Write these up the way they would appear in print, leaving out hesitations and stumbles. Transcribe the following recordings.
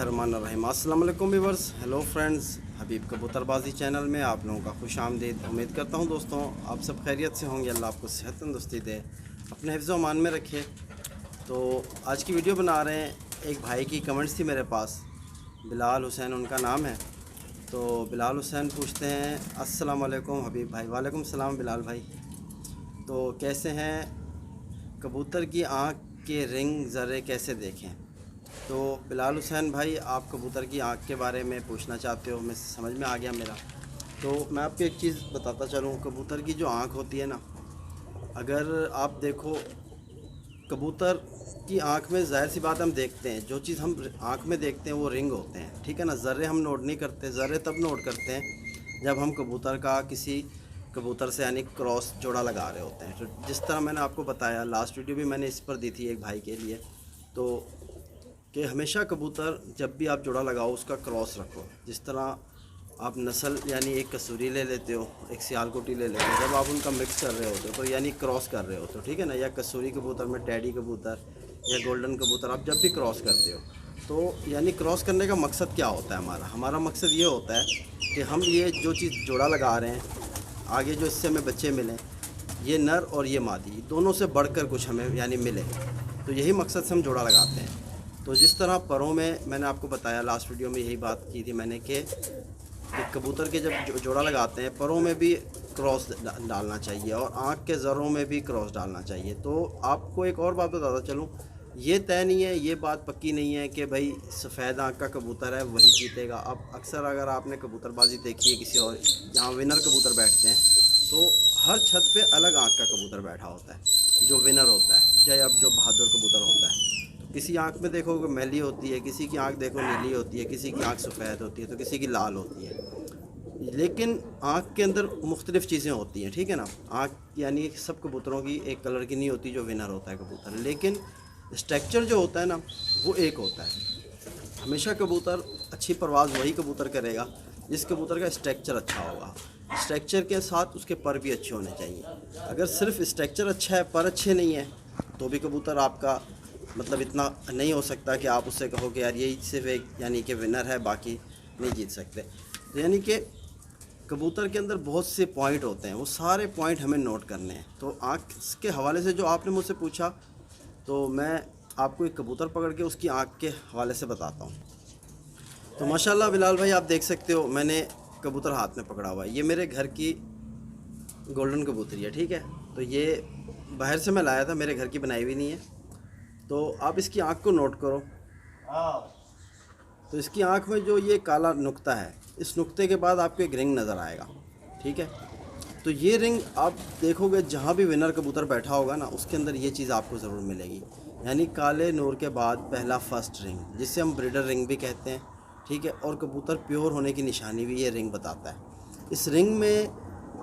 बिस्मिल्लाहिर्रहमानिर्रहीम। अस्सलाम वालेकुम व्यूअर्स, हेलो फ्रेंड्स, हबीब कबूतरबाजी चैनल में आप लोगों का खुश आमदीद। उम्मीद करता हूँ दोस्तों आप सब खैरियत से होंगे। अल्लाह आपको सेहत तंदुरुस्ती दे, अपने हिफ्ज़ व अमान में रखे। तो आज की वीडियो बना रहे हैं, एक भाई की कमेंट्स थी मेरे पास, बिलाल हुसैन उनका नाम है। तो बिलाल हुसैन पूछते हैं, अस्सलाम वालेकुम हबीब भाई। वालेकुम सलाम बिलाल भाई। तो कैसे हैं, कबूतर की आँख के रिंग ज़र्रे कैसे देखें? तो बिलाल हुसैन भाई, आप कबूतर की आँख के बारे में पूछना चाहते हो, मैं समझ में आ गया मेरा। तो मैं आपको एक चीज़ बताता चलूँ, कबूतर की जो आँख होती है ना, अगर आप देखो कबूतर की आँख में, ज़ाहिर सी बात हम देखते हैं, जो चीज़ हम आँख में देखते हैं वो रिंग होते हैं, ठीक है ना। ज़र्रे हम नोट नहीं करते, ज़र्रे तब नोट करते हैं जब हम कबूतर का किसी कबूतर से यानी क्रॉस जोड़ा लगा रहे होते हैं। तो जिस तरह मैंने आपको बताया, लास्ट वीडियो भी मैंने इस पर दी थी एक भाई के लिए, तो कि हमेशा कबूतर जब भी आप जोड़ा लगाओ उसका क्रॉस रखो। जिस तरह आप नस्ल यानी एक कसूरी ले लेते हो, एक सियालकोटी ले लेते हो, जब आप उनका मिक्स कर रहे होते हो तो यानी क्रॉस कर रहे होते हो, ठीक है ना। या कसूरी कबूतर में टैडी कबूतर या गोल्डन कबूतर, आप जब भी क्रॉस करते हो तो यानी क्रॉस करने का मकसद क्या होता है? हमारा मकसद ये होता है कि हम ये जो चीज़ जोड़ा लगा रहे हैं, आगे जो इससे हमें बच्चे मिलें, ये नर और ये मादी, दोनों से बढ़कर कुछ हमें यानी मिले, तो यही मकसद से हम जोड़ा लगाते हैं। तो जिस तरह परों में मैंने आपको बताया, लास्ट वीडियो में यही बात की थी मैंने कि कबूतर के जब जोड़ा लगाते हैं, परों में भी क्रॉस डालना चाहिए और आँख के ज़रों में भी क्रॉस डालना चाहिए। तो आपको एक और बात बताता चलूँ, ये तय नहीं है, ये बात पक्की नहीं है कि भाई सफ़ेद आँख का कबूतर है वही जीतेगा। अब अक्सर अगर आपने कबूतरबाजी देखी है किसी और, जहाँ विनर कबूतर बैठते हैं, तो हर छत पे अलग आँख का कबूतर बैठा होता है जो विनर होता है, चाहे अब जो बहादुर कबूतर होता है। किसी आँख में देखो मैली होती है, किसी की आँख देखो नीली होती है, किसी की आँख सफ़ेद होती है, तो किसी की लाल होती है। लेकिन आँख के अंदर मुख्तलिफ़ चीज़ें होती हैं, ठीक है ना। आँख यानी सब कबूतरों की एक कलर की नहीं होती जो विनर होता है कबूतर, लेकिन स्ट्रक्चर जो होता है ना वो एक होता है। हमेशा कबूतर अच्छी परवाज़ वही कबूतर करेगा जिस कबूतर का स्ट्रक्चर अच्छा होगा। स्ट्रक्चर के साथ उसके पर भी अच्छे होने चाहिए। अगर सिर्फ स्ट्रक्चर अच्छा है पर अच्छे नहीं है तो भी कबूतर आपका मतलब इतना नहीं हो सकता कि आप उससे कहो कि यार यही सिर्फ एक यानी कि विनर है, बाकी नहीं जीत सकते। तो यानी कि कबूतर के अंदर बहुत से पॉइंट होते हैं, वो सारे पॉइंट हमें नोट करने हैं। तो आँख के हवाले से जो आपने मुझसे पूछा, तो मैं आपको एक कबूतर पकड़ के उसकी आँख के हवाले से बताता हूँ। तो माशाल्लाह बिलाल भाई, आप देख सकते हो मैंने कबूतर हाथ में पकड़ा हुआ है, ये मेरे घर की गोल्डन कबूतरी है, ठीक है। तो ये बाहर से मैं लाया था, मेरे घर की बनाई हुई नहीं है। तो आप इसकी आँख को नोट करो। तो इसकी आँख में जो ये काला नुक्ता है, इस नुक्ते के बाद आपको एक रिंग नज़र आएगा, ठीक है। तो ये रिंग आप देखोगे जहाँ भी विनर कबूतर बैठा होगा ना, उसके अंदर ये चीज़ आपको ज़रूर मिलेगी, यानी काले नूर के बाद पहला फर्स्ट रिंग, जिसे हम ब्रीडर रिंग भी कहते हैं, ठीक है। और कबूतर प्योर होने की निशानी भी ये रिंग बताता है। इस रिंग में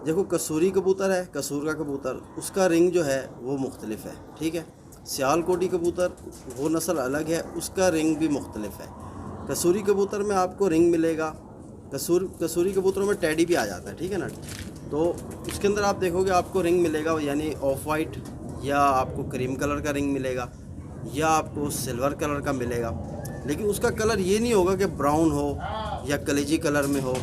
देखो, कसूरी कबूतर है, कसूर का कबूतर, उसका रिंग जो है वो मुख्तलिफ है, ठीक है। सियालकोटी कबूतर वो नस्ल अलग है, उसका रिंग भी मुख्तलिफ है। कसूरी कबूतर में आपको रिंग मिलेगा, कसूरी कबूतरों में टैडी भी आ जाता है, ठीक है ना। तो उसके अंदर आप देखोगे आपको रिंग मिलेगा, यानी ऑफ वाइट, या आपको क्रीम कलर का रिंग मिलेगा, या आपको सिल्वर कलर का मिलेगा। लेकिन उसका कलर ये नहीं होगा कि ब्राउन हो या कलेजी कलर में हो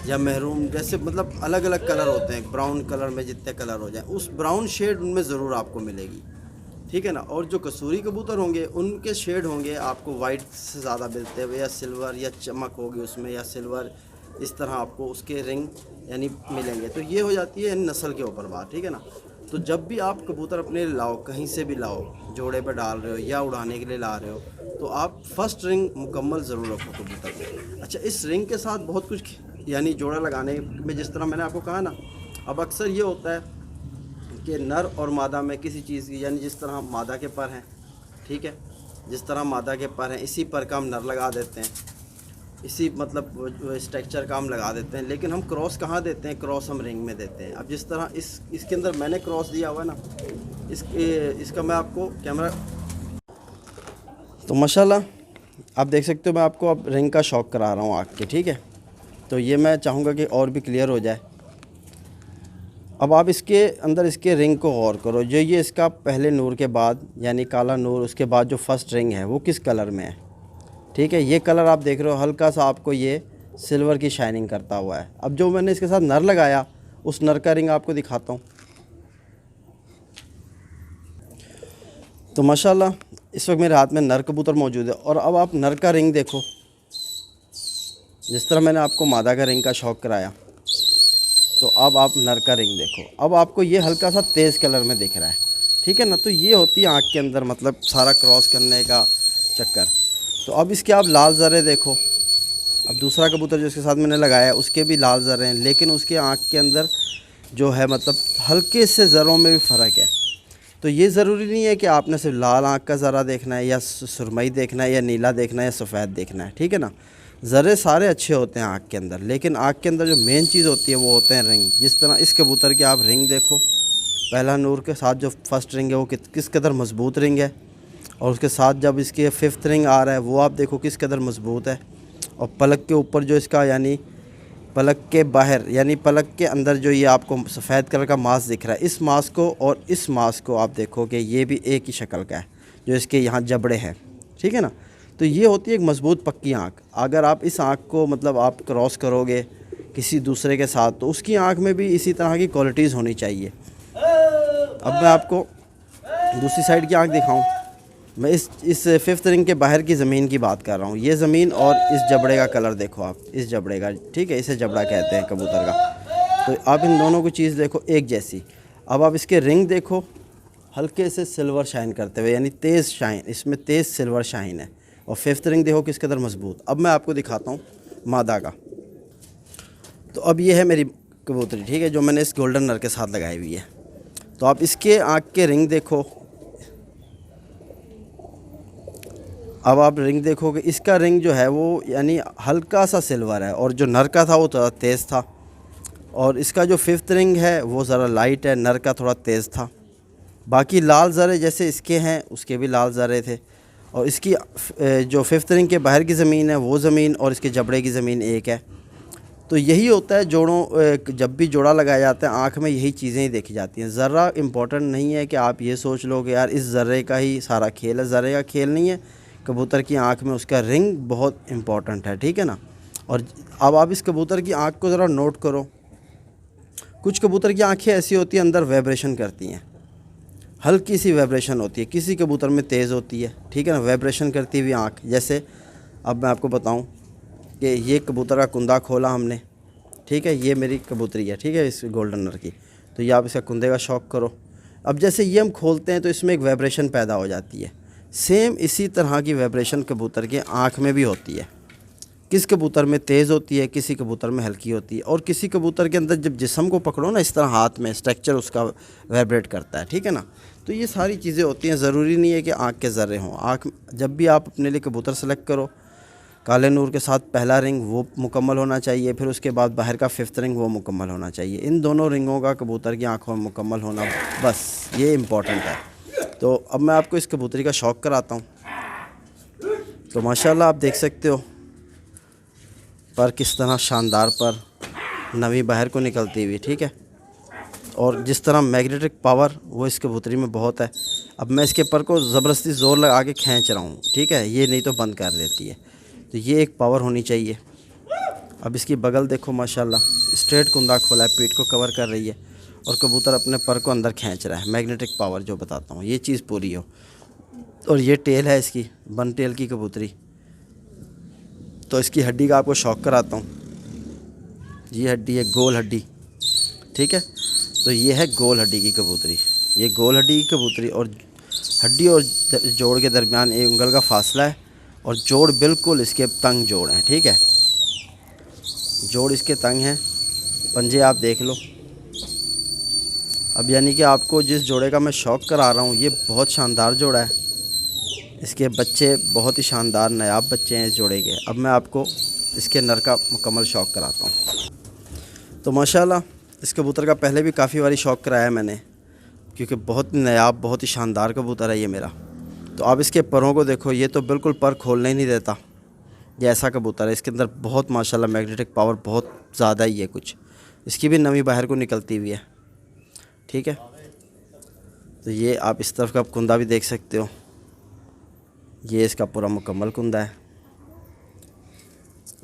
या महरून, जैसे मतलब अलग अलग कलर होते हैं। ब्राउन कलर में जितने कलर हो जाए, उस ब्राउन शेड उनमें ज़रूर आपको मिलेगी, ठीक है ना। और जो कसूरी कबूतर होंगे उनके शेड होंगे आपको वाइट से ज़्यादा मिलते हुए, या सिल्वर, या चमक होगी उसमें, या सिल्वर, इस तरह आपको उसके रिंग यानी मिलेंगे। तो ये हो जाती है नस्ल के ऊपर बात, ठीक है ना। तो जब भी आप कबूतर अपने लाओ, कहीं से भी लाओ, जोड़े पर डाल रहे हो या उड़ाने के लिए ला रहे हो, तो आप फर्स्ट रिंग मुकम्मल ज़रूर रखो कबूतर में। अच्छा, इस रिंग के साथ बहुत कुछ यानी जोड़ा लगाने में, जिस तरह मैंने आपको कहा ना, अब अक्सर ये होता है कि नर और मादा में किसी चीज़ की, यानी जिस तरह मादा के पर हैं, ठीक है, जिस तरह मादा के पर हैं इसी पर का हम नर लगा देते हैं, इसी मतलब स्ट्रक्चर का हम लगा देते हैं। लेकिन हम क्रॉस कहाँ देते हैं? क्रॉस हम रिंग में देते हैं। अब जिस तरह इसके अंदर मैंने क्रॉस दिया हुआ है ना, इसका मैं आपको कैमरा, तो माशाल्लाह आप देख सकते हो, मैं आपको अब रिंग का शौक करा रहा हूँ आँख के, ठीक है। तो ये मैं चाहूँगा कि और भी क्लियर हो जाए। अब आप इसके अंदर इसके रिंग को गौर करो, जो ये इसका पहले नूर के बाद यानी काला नूर, उसके बाद जो फर्स्ट रिंग है वो किस कलर में है, ठीक है। ये कलर आप देख रहे हो हल्का सा आपको ये सिल्वर की शाइनिंग करता हुआ है। अब जो मैंने इसके साथ नर लगाया उस नर का रिंग आपको दिखाता हूँ। तो माशाल्लाह इस वक्त मेरे हाथ में नर कबूतर मौजूद है। और अब आप नर का रिंग देखो, जिस तरह मैंने आपको मादा का रिंग का शौक़ कराया, तो अब आप नर का रिंग देखो। अब आपको ये हल्का सा तेज़ कलर में दिख रहा है, ठीक है ना। तो ये होती है आँख के अंदर मतलब सारा क्रॉस करने का चक्कर। तो अब इसके आप लाल ज़रे देखो। अब दूसरा कबूतर जो इसके साथ मैंने लगाया है उसके भी लाल ज़रे हैं, लेकिन उसके आँख के अंदर जो है मतलब हल्के से ज़रों में भी फ़र्क है। तो ये ज़रूरी नहीं है कि आपने सिर्फ लाल आँख का ज़रा देखना है या सुरमई देखना है या नीला देखना है या सफ़ेद देखना है, ठीक है ना। ज़रे सारे अच्छे होते हैं आँख के अंदर, लेकिन आँख के अंदर जो मेन चीज़ होती है वो होते हैं रिंग। जिस तरह इस कबूतर के आप रिंग देखो, पहला नूर के साथ जो फर्स्ट रिंग है वो किस कदर मज़बूत रिंग है, और उसके साथ जब इसके फिफ्थ रिंग आ रहा है वो आप देखो किस कदर मज़बूत है। और पलक के ऊपर जो इसका यानी पलक के बाहर यानी पलक के अंदर जो ये आपको सफ़ेद कलर का मांस दिख रहा है, इस मांस को और इस मांस को आप देखो कि ये भी एक ही शक्ल का है, जो इसके यहाँ जबड़े हैं, ठीक है ना। तो ये होती है एक मज़बूत पक्की आँख। अगर आप इस आँख को मतलब आप क्रॉस करोगे किसी दूसरे के साथ तो उसकी आँख में भी इसी तरह की क्वालिटीज़ होनी चाहिए। अब मैं आपको दूसरी साइड की आँख दिखाऊँ। मैं इस फिफ्थ रिंग के बाहर की ज़मीन की बात कर रहा हूँ। ये ज़मीन और इस जबड़े का कलर देखो आप, इस जबड़े का, ठीक है, इसे जबड़ा कहते हैं कबूतर का। तो आप इन दोनों को चीज़ देखो एक जैसी। अब आप इसके रिंग देखो हल्के से सिल्वर शाइन करते हुए, यानी तेज़ शाइन, इसमें तेज़ सिल्वर शाइन है। और फिफ्थ रिंग देखो किस कदर मज़बूत। अब मैं आपको दिखाता हूँ मादा का। तो अब ये है मेरी कबूतरी, ठीक है, जो मैंने इस गोल्डन नर के साथ लगाई हुई है। तो आप इसके आँख के रिंग देखो। अब आप रिंग देखोगे, इसका रिंग जो है वो यानी हल्का सा सिल्वर है, और जो नर का था वो थोड़ा तेज़ था। और इसका जो फिफ्थ रिंग है वो ज़रा लाइट है, नर का थोड़ा तेज़ था। बाकी लाल ज़रे जैसे इसके हैं उसके भी लाल ज़रे थे। और इसकी जो फिफ्थ रिंग के बाहर की ज़मीन है वो ज़मीन और इसके जबड़े की ज़मीन एक है। तो यही होता है जोड़ों, जब भी जोड़ा लगाया जाता है आँख में यही चीज़ें ही देखी जाती हैं। ज़रा इम्पोर्टेंट नहीं है कि आप ये सोच लो कि यार इस ज़र्रे का ही सारा खेल है। ज़र्रे का खेल नहीं है, कबूतर की आँख में उसका रिंग बहुत इम्पोर्टेंट है, ठीक है ना। और अब आप इस कबूतर की आँख को ज़रा नोट करो। कुछ कबूतर की आँखें ऐसी होती हैं अंदर वाइब्रेशन करती हैं, हल्की सी वाइब्रेशन होती है, किसी कबूतर में तेज़ होती है, ठीक है ना, वाइब्रेशन करती हुई आँख। जैसे अब मैं आपको बताऊं कि ये कबूतर का कुंदा खोला हमने, ठीक है, ये मेरी कबूतरी है, ठीक है, इस गोल्डन नर की। तो ये आप इसका कुंदे का शौक़ करो। अब जैसे ये हम खोलते हैं तो इसमें एक वाइब्रेशन पैदा हो जाती है। सेम इसी तरह की वाइब्रेशन कबूतर के आँख में भी होती है। किस कबूतर में तेज़ होती है, किसी कबूतर में हल्की होती है। और किसी कबूतर के अंदर जब जिस्म को पकड़ो ना इस तरह हाथ में, स्ट्रक्चर उसका वाइब्रेट करता है, ठीक है ना। तो ये सारी चीज़ें होती हैं, ज़रूरी नहीं है कि आँख के ज़र्रे हों। आँख जब भी आप अपने लिए कबूतर सेलेक्ट करो, काले नूर के साथ पहला रिंग वो मुकम्मल होना चाहिए, फिर उसके बाद बाहर का फिफ्थ रिंग वो मुकम्मल होना चाहिए। इन दोनों रिंगों का कबूतर की आँखों में मुकम्मल होना, बस ये इम्पॉर्टेंट है। तो अब मैं आपको इस कबूतरी का शौक़ कराता हूँ। तो माशाल्लाह आप देख सकते हो पर किस तरह शानदार पर नवी बाहर को निकलती हुई, ठीक है। और जिस तरह मैग्नेटिक पावर वो इस कबूतरी में बहुत है। अब मैं इसके पर को ज़बरदस्ती ज़ोर लगा के खींच रहा हूँ, ठीक है, ये नहीं तो बंद कर देती है। तो ये एक पावर होनी चाहिए। अब इसकी बगल देखो माशाल्लाह, स्ट्रेट कुंदा खोला है, पीठ को कवर कर रही है और कबूतर अपने पर को अंदर खींच रहा है। मैग्नेटिक पावर जो बताता हूँ, ये चीज़ पूरी हो। और ये टेल है इसकी, बन टेल की कबूतरी। तो इसकी हड्डी का आपको शौक़ कराता हूँ। ये हड्डी है गोल हड्डी, ठीक है। तो ये है गोल हड्डी की कबूतरी, ये गोल हड्डी की कबूतरी। और हड्डी और जोड़ के दरमियान एक उंगल का फासला है, और जोड़ बिल्कुल इसके तंग जोड़ हैं, ठीक है, जोड़ इसके तंग हैं। पंजे आप देख लो। अब यानी कि आपको जिस जोड़े का मैं शौक़ करा रहा हूँ ये बहुत शानदार जोड़ा है। इसके बच्चे बहुत ही शानदार नायाब बच्चे हैं इस जोड़े के। अब मैं आपको इसके नर का मुकम्मल शौक़ कराता हूँ। तो माशाल्लाह इस कबूतर का पहले भी काफ़ी बारी शौक़ कराया मैंने, क्योंकि बहुत नायाब, बहुत ही शानदार कबूतर है ये मेरा। तो आप इसके परों को देखो, ये तो बिल्कुल पर खोलने ही नहीं देता। ये ऐसा कबूतर है, इसके अंदर बहुत माशाल्लाह मैग्नेटिक पावर बहुत ज़्यादा ही है कुछ। इसकी भी नमी बाहर को निकलती हुई है, ठीक है। तो ये आप इस तरफ का कुंदा भी देख सकते हो, ये इसका पूरा मुकम्मल कुंदा है।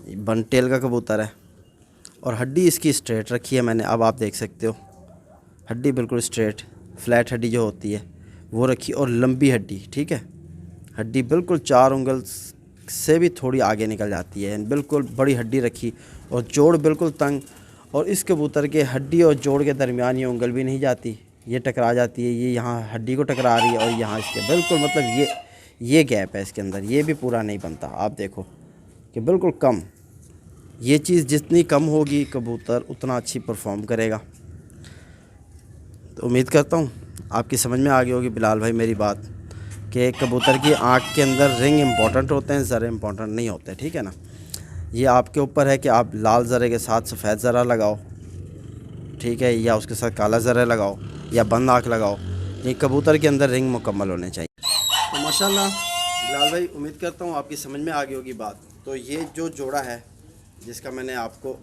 बन टेल का कबूतर है और हड्डी इसकी स्ट्रेट रखी है मैंने। अब आप देख सकते हो हड्डी बिल्कुल स्ट्रेट, फ्लैट हड्डी जो होती है वो रखी और लंबी हड्डी, ठीक है। हड्डी बिल्कुल 4 उंगल से भी थोड़ी आगे निकल जाती है, बिल्कुल बड़ी हड्डी रखी और जोड़ बिल्कुल तंग। और इस कबूतर के हड्डी और जोड़ के दरमियान ये उंगल भी नहीं जाती, ये टकरा जाती है, ये यहाँ हड्डी को टकरा रही है और यहाँ इसके बिल्कुल मतलब ये गैप है इसके अंदर, ये भी पूरा नहीं बनता। आप देखो कि बिल्कुल कम, ये चीज़ जितनी कम होगी कबूतर उतना अच्छी परफॉर्म करेगा। तो उम्मीद करता हूँ आपकी समझ में आ गई होगी बिलाल भाई मेरी बात, कि कबूतर की आँख के अंदर रिंग इम्पॉर्टेंट होते हैं, ज़रे इम्पॉर्टेंट नहीं होते, ठीक है ना। ये आपके ऊपर है कि आप लाल ज़रे के साथ सफ़ेद ज़रा लगाओ, ठीक है, या उसके साथ काला ज़रा लगाओ या बंद आँख लगाओ। ये कबूतर के अंदर रिंग मुकम्मल होने चाहिए। तो माशाल्लाह बिलाल भाई, उम्मीद करता हूँ आपकी समझ में आ गई होगी बात। तो ये जो जोड़ा है जिसका मैंने आपको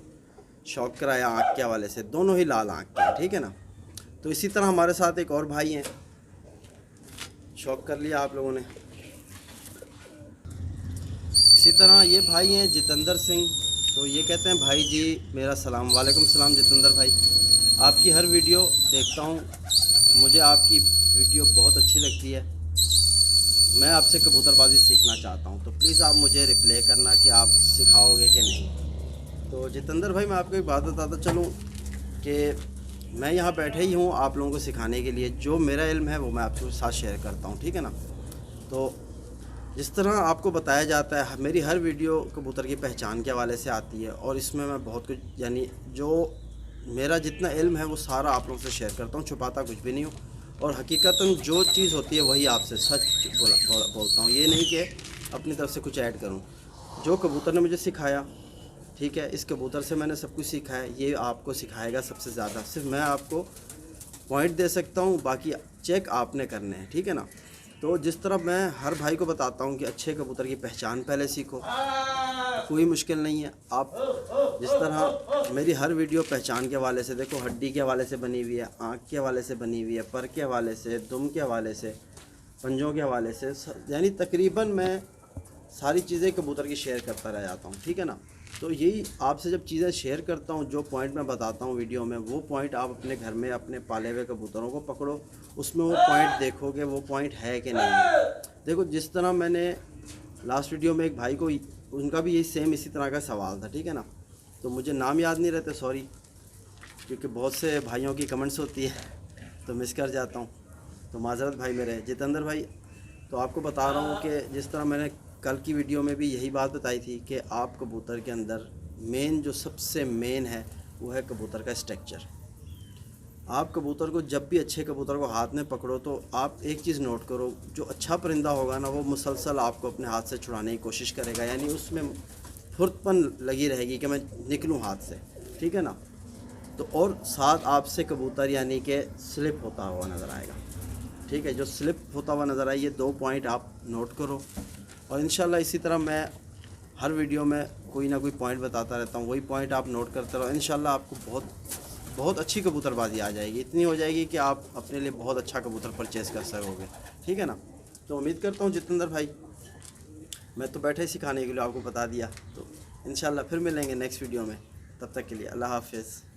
शौक़ कराया आँख के हवाले से, दोनों ही लाल आँख के हैं, ठीक है ना। तो इसी तरह हमारे साथ एक और भाई हैं, शौक़ कर लिया आप लोगों ने। इसी तरह ये भाई हैं जितेंद्र सिंह। तो ये कहते हैं भाई जी मेरा सलाम। वालेकुम सलाम जितेंद्र भाई, आपकी हर वीडियो देखता हूँ, मुझे आपकी वीडियो बहुत अच्छी लगती है। मैं आपसे कबूतरबाजी सीखना चाहता हूँ, तो प्लीज़ आप मुझे रिप्लाई करना कि आप सिखाओगे कि नहीं। तो जितेंद्र भाई मैं आपको एक बात बताता चलूँ कि मैं यहाँ बैठे ही हूँ आप लोगों को सिखाने के लिए। जो मेरा इल्म है वो मैं आपके साथ शेयर करता हूँ, ठीक है ना। तो जिस तरह आपको बताया जाता है, मेरी हर वीडियो कबूतर की पहचान के हवाले से आती है और इसमें मैं बहुत कुछ, यानी जो मेरा जितना इल्म है वो सारा आप लोगों से शेयर करता हूँ, छुपाता कुछ भी नहीं हूँ। और हकीकतन जो चीज़ होती है वही आपसे सच बोलता हूँ, ये नहीं कि अपनी तरफ से कुछ ऐड करूँ। जो कबूतर ने मुझे सिखाया, ठीक है, इस कबूतर से मैंने सब कुछ सीखा है, ये आपको सिखाएगा सबसे ज़्यादा। सिर्फ मैं आपको पॉइंट दे सकता हूँ, बाकी चेक आपने करने हैं, ठीक है ना। तो जिस तरह मैं हर भाई को बताता हूँ कि अच्छे कबूतर की पहचान पहले सीखो, कोई मुश्किल नहीं है। आप जिस तरह मेरी हर वीडियो पहचान के हवाले से देखो, हड्डी के हवाले से बनी हुई है, आँख के हवाले से बनी हुई है, पर के हवाले से, दुम के हवाले से, पंजों के हवाले से, यानी तकरीबन मैं सारी चीज़ें कबूतर की शेयर करता रह जाता हूँ, ठीक है ना। तो यही आपसे जब चीज़ें शेयर करता हूँ, जो पॉइंट मैं बताता हूँ वीडियो में, वो पॉइंट आप अपने घर में अपने पाले हुए कबूतरों को पकड़ो, उसमें वो पॉइंट देखोगे वो पॉइंट है कि नहीं है। देखो जिस तरह मैंने लास्ट वीडियो में एक भाई को, उनका भी यही सेम इसी तरह का सवाल था, ठीक है ना। तो मुझे नाम याद नहीं रहते, सॉरी, क्योंकि बहुत से भाइयों की कमेंट्स होती है तो मिस कर जाता हूँ, तो माजरत भाई मेरे। जितेंद्र भाई, तो आपको बता रहा हूँ कि जिस तरह मैंने कल की वीडियो में भी यही बात बताई थी कि आप कबूतर के अंदर मेन, जो सबसे मेन है वो है कबूतर का स्ट्रक्चर। आप कबूतर को जब भी अच्छे कबूतर को हाथ में पकड़ो तो आप एक चीज़ नोट करो, जो अच्छा परिंदा होगा ना वो मुसलसल आपको अपने हाथ से छुड़ाने की कोशिश करेगा, यानी उसमें फुर्तपन लगी रहेगी कि मैं निकलूं हाथ से, ठीक है ना। तो और साथ आपसे कबूतर यानी कि स्लिप होता हुआ नज़र आएगा, ठीक है। जो स्लिप होता हुआ नज़र आए, ये 2 पॉइंट आप नोट करो। और इंशाल्लाह इसी तरह मैं हर वीडियो में कोई ना कोई पॉइंट बताता रहता हूँ, वही पॉइंट आप नोट करते रहो। इंशाल्लाह आपको बहुत अच्छी कबूतरबाजी आ जाएगी, इतनी हो जाएगी कि आप अपने लिए बहुत अच्छा कबूतर परचेज़ कर सकोगे, ठीक है ना। तो उम्मीद करता हूँ जितेंद्र भाई, मैं तो बैठे सिखाने के लिए आपको बता दिया। तो इंशाल्लाह फिर मिलेंगे नेक्स्ट वीडियो में, तब तक के लिए अल्लाह हाफ़िज़।